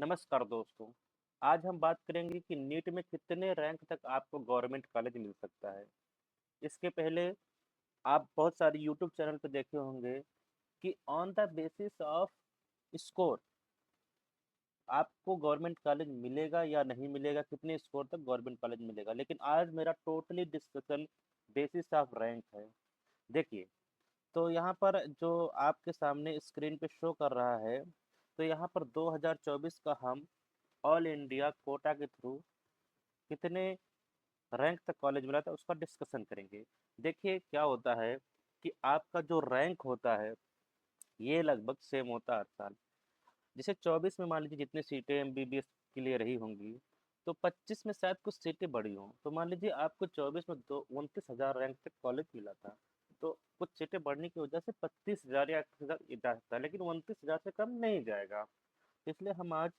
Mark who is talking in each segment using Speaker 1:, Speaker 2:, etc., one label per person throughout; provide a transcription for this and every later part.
Speaker 1: नमस्कार दोस्तों। आज हम बात करेंगे कि नीट में कितने रैंक तक आपको गवर्नमेंट कॉलेज मिल सकता है। इसके पहले आप बहुत सारे यूट्यूब चैनल पे देखे होंगे कि on the basis off score आपको गवर्नमेंट कॉलेज मिलेगा या नहीं मिलेगा, कितने स्कोर तक गवर्नमेंट कॉलेज मिलेगा। लेकिन आज मेरा totally discussion basis of rank है। देखिए, तो यहाँ पर जो आपके सामने स्क्रीन पे शो कर रहा है, तो यहाँ पर 2024 का हम ऑल इंडिया कोटा के थ्रू कितने रैंक तक कॉलेज मिला था उसका डिस्कशन करेंगे। देखिए क्या होता है कि आपका जो रैंक होता है ये लगभग सेम होता है हर साल। जैसे 24 में मान लीजिए जितनी सीटें एमबीबीएस के लिए रही होंगी, तो 25 में शायद कुछ सीटें बढ़ी हों, तो मान लीजिए आपको 24 में 29,000 रैंक तक कॉलेज मिला था। तो कुछ सीटें बढ़ने की वजह से 25,000 या 28,000 जा सकता है, लेकिन 29,000 से कम नहीं जाएगा। इसलिए हम आज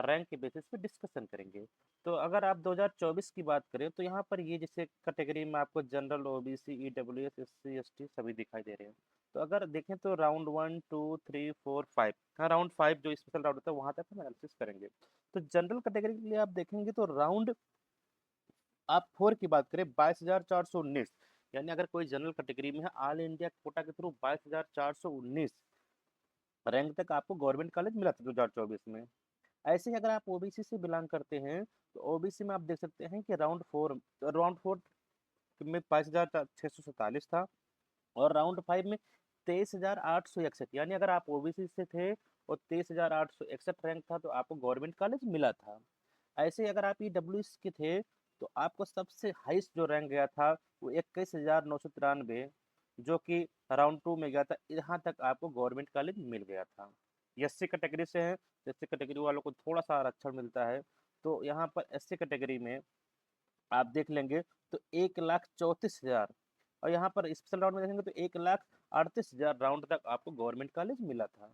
Speaker 1: रैंक के बेसिस पे डिस्कशन करेंगे। तो अगर आप 2024 की बात करें तो यहाँ पर ये जैसे कैटेगरी में आपको general, OBC, EWS, SC, ST सभी दिखाई दे रहे हैं। तो अगर देखें तो राउंड 1 2 3 4 5, हाँ राउंड 5 जो स्पेशल राउंड होता है वहाँ तक हम एनालिसिस करेंगे। तो जनरल कैटेगरी के लिए आप देखेंगे तो राउंड आप 4 की बात करें 22,419, यानी अगर कोई जनरल कैटेगरी में है ऑल इंडिया कोटा के थ्रू 22,419 रैंक तक आपको गवर्नमेंट कॉलेज मिला था 2024 में। ऐसे ही अगर आप ओबीसी से बिलोंग करते हैं तो ओबीसी में आप देख सकते हैं कि राउंड 4 में 22,647 था, और राउंड 5 में 23,861, यानी अगर आप ओबीसी से थे और 23,861 रैंक था तो आपको गवर्नमेंट कॉलेज मिला था। ऐसे ही अगर आप ईडब्ल्यूएस के थे तो आपको सबसे हाईएस्ट जो रैंक गया था वो 21,993, जो कि राउंड 2 में गया था। यहाँ तक आपको गवर्नमेंट कॉलेज मिल गया था। एससी कैटेगरी से है, एससी कैटेगरी वालों को थोड़ा सा आरक्षण मिलता है। तो यहाँ पर एससी कैटेगरी में आप देख लेंगे तो 1,34,000, और यहाँ पर स्पेशल राउंड में देखेंगे तो 1,38,000 राउंड तक आपको गवर्नमेंट कॉलेज मिला था।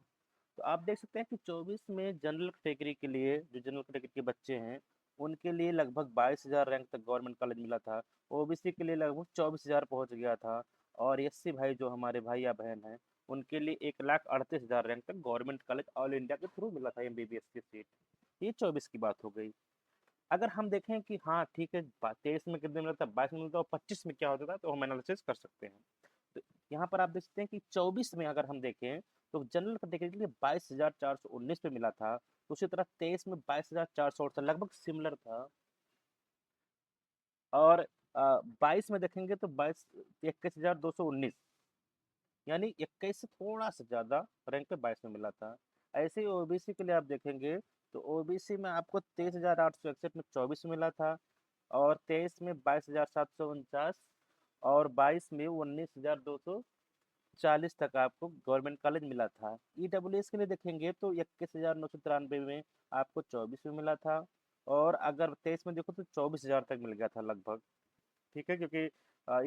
Speaker 1: तो आप देख सकते हैं कि 24 में जनरल कैटेगरी के लिए, जो जनरल कैटेगरी के बच्चे हैं उनके लिए लगभग 22,000 रैंक तक गवर्नमेंट कॉलेज मिला था। ओबीसी के लिए लगभग 24,000 पहुंच गया था। और एससी भाई जो हमारे भाई या बहन हैं उनके लिए 1,38,000 रैंक तक गवर्नमेंट कॉलेज ऑल इंडिया के थ्रू मिला था एमबीबीएस की सीट। ये 24 की बात हो गई। अगर हम देखें कि हाँ ठीक है 23 में कितने मिलता है, 22 में मिलता है और 25 में क्या होता था, तो हम एनालिसिस कर सकते हैं। तो यहाँ पर आप देख सकते हैं कि 24 में अगर हम देखें तो जनरल कैटेगरी के लिए 22,419 पे मिला था। तो उसी तरह 23 में 22,400 लगभग सिमिलर था। और 22 में देखेंगे तो 21,219, यानी 21 से थोड़ा सा ज़्यादा रैंक पे 22 में मिला था। ऐसे ही ओबीसी के लिए आप देखेंगे तो ओबीसी में आपको 23,861 में 24 मिला था, और 23 में 22,749, और 22 में 19,240 तक आपको गवर्नमेंट कॉलेज मिला था। ईडब्ल्यूएस के लिए देखेंगे तो 21,993 में आपको 24 में मिला था, और अगर 23 में देखो तो 24,000 तक मिल गया था लगभग। ठीक है, क्योंकि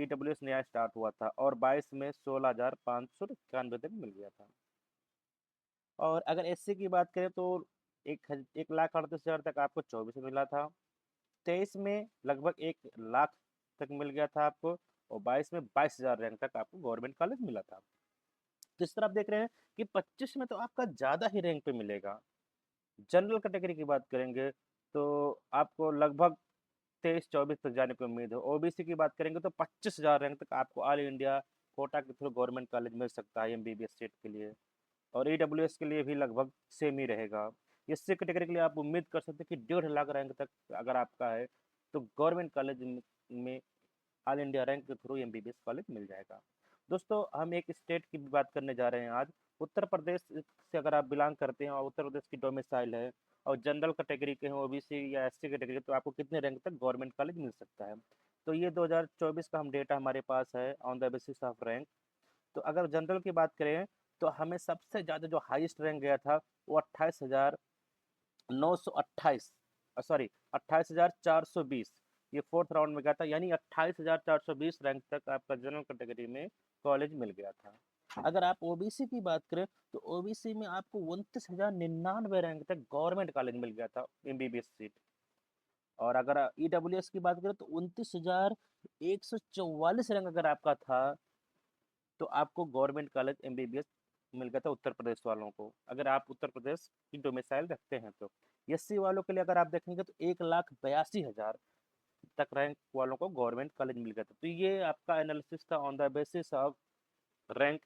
Speaker 1: ईडब्ल्यूएस नया स्टार्ट हुआ था, और 22 में 16,591 तक मिल गया था। और अगर एससी की बात करें तो 1,38,000 तक आपको 24 में मिला था। 23 में लगभग 1 लाख तक मिल गया था आपको, और 22 में 22,000 रैंक तक आपको गवर्नमेंट कॉलेज मिला था। तो इस तरह आप देख रहे हैं कि 25 में तो आपका ज़्यादा ही रैंक पे मिलेगा। जनरल कैटेगरी की बात करेंगे तो आपको लगभग 23-24 तक जाने की उम्मीद है। ओबीसी की बात करेंगे तो 25,000 रैंक तक आपको ऑल इंडिया कोटा के थ्रू गवर्नमेंट कॉलेज मिल सकता है एमबीबीएस सीट के लिए। और ईडब्ल्यूएस के लिए भी लगभग सेम ही रहेगा। एससी कैटेगरी के लिए आप उम्मीद कर सकते हैं कि 1,50,000 रैंक तक अगर आपका है तो गवर्नमेंट कॉलेज में ऑल इंडिया रैंक के थ्रू एमबीबीएस कॉलेज मिल जाएगा। दोस्तों हम एक स्टेट की भी बात करने जा रहे हैं आज। उत्तर प्रदेश से अगर आप बिलोंग करते हैं और उत्तर प्रदेश की डोमिसाइल है और जनरल कैटेगरी के हैं, ओबीसी या एससी कैटेगरी, तो आपको कितने रैंक तक गवर्नमेंट कॉलेज मिल सकता है। तो ये 2024 का हम डेटा हमारे पास है on the basis of rank. तो अगर जनरल की बात करें तो हमें सबसे ज़्यादा जो हाईएस्ट रैंक गया था वो 28,928, सॉरी 28,420, ये फोर्थ राउंड में गया था, यानी 28,420 रैंक तक आपका जनरल कैटेगरी में कॉलेज मिल गया था। अगर आप ओबीसी की बात करें तो ओबीसी में आपको 29,099 रैंक तक गवर्नमेंट कॉलेज मिल गया था एमबीबीएस सीट। और अगर ईडब्ल्यूएस की बात करें तो 29,144 रैंक अगर आपका था तो आपको गवर्नमेंट कॉलेज एमबीबीएस मिल गया था उत्तर प्रदेश वालों को, अगर आप उत्तर प्रदेश की डोमिसाइल रखते हैं तो। एससी वालों के लिए अगर आप देखेंगे तो 1,82,000 तक रैंक वालों को गवर्नमेंट कॉलेज मिल गया था। तो ये आपका एनालिसिस था on the basis of rank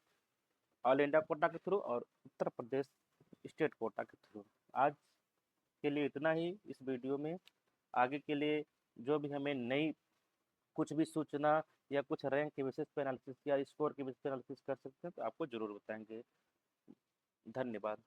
Speaker 1: all India quota के थ्रू और उत्तर प्रदेश स्टेट कोटा के थ्रू। आज के लिए इतना ही इस वीडियो में। आगे के लिए जो भी हमें नई कुछ भी सूचना या कुछ रैंक के बेसिस पे एनालिसिस या स्कोर के बेसिस पे एनालिसिस कर सकते हैं तो आपको ज़रूर बताएंगे। धन्यवाद।